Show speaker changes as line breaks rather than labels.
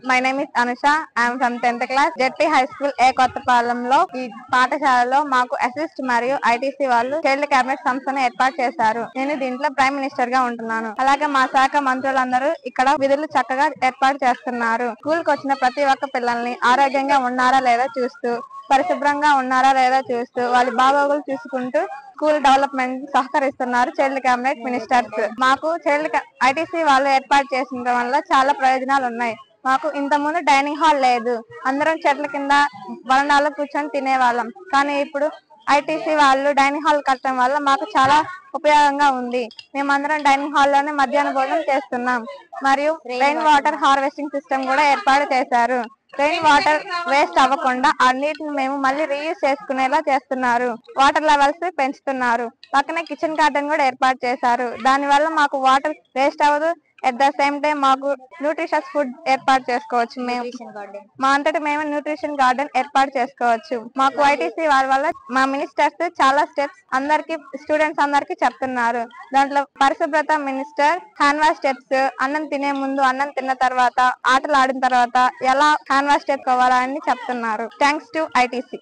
My name is Anusha. I am from 10th class. ZP high school ఏ కొత్తపాలెంలో ఈ పాఠశాలలో మాకు అసిస్ట్ మరియు ఐటీసీ వాళ్ళు చైల్డ్ క్యాబినెట్ సంస్థను ఏర్పాటు చేశారు. నేను దీంట్లో ప్రైమ్ మినిస్టర్ గా ఉంటున్నాను. అలాగే మా శాఖ మంత్రులందరూ ఇక్కడ విధులు చక్కగా ఏర్పాటు చేస్తున్నారు. స్కూల్ కు వచ్చిన ప్రతి ఒక్క పిల్లల్ని ఆరోగ్యంగా ఉన్నారా లేదా చూస్తూ, పరిశుభ్రంగా ఉన్నారా లేదా చూస్తూ, వాళ్ళ బాగోగులు చూసుకుంటూ స్కూల్ డెవలప్మెంట్ సహకరిస్తున్నారు చైల్డ్ క్యాబినెట్ మినిస్టర్స్. మాకు ఐటీసీ వాళ్ళు ఏర్పాటు చేసిన వల్ల చాలా ప్రయోజనాలు ఉన్నాయి. మాకు ఇంత ముందు డైనింగ్ హాల్ లేదు. అందరం చెట్ల కింద వరండాలో కూర్చొని తినేవాళ్ళం. కానీ ఇప్పుడు ఐటీసీ వాళ్ళు డైనింగ్ హాల్ కట్టడం వల్ల మాకు చాలా ఉపయోగంగా ఉంది. మేమందరం డైనింగ్ హాల్ లోనే మధ్యాహ్న భోజనం చేస్తున్నాం. మరియు రెయిన్ వాటర్ హార్వెస్టింగ్ సిస్టమ్ కూడా ఏర్పాటు చేశారు. రెయిన్ వాటర్ వేస్ట్ అవ్వకుండా ఆ నీటిని మేము మళ్ళీ రీయూజ్ చేసుకునేలా చేస్తున్నారు. వాటర్ లెవెల్స్ పెంచుతున్నారు. పక్కనే కిచెన్ గార్డెన్ కూడా ఏర్పాటు చేశారు. దాని వల్ల మాకు వాటర్ వేస్ట్ అవ్వదు. ఎట్ ద సేమ్ టైం మాకు న్యూట్రిషియస్ ఫుడ్ ఏర్పాటు చేసుకోవచ్చు. మేము మా అంతటి మేము న్యూట్రిషన్ గార్డెన్ ఏర్పాటు చేసుకోవచ్చు. మాకు ఐటీసీ వారి వల్ల మా మినిస్టర్స్ చాలా స్టెప్స్ అందరికి స్టూడెంట్స్ అందరికి చెప్తున్నారు. దాంట్లో పరిశుభ్రత మినిస్టర్ హ్యాండ్ వాష్ స్టెప్స్, అన్నం తినే ముందు, అన్నం తిన్న తర్వాత, ఆటలు ఆడిన తర్వాత ఎలా హ్యాండ్ వాష్ స్టెప్ అవ్వాలని చెప్తున్నారు. Thanks to ITC.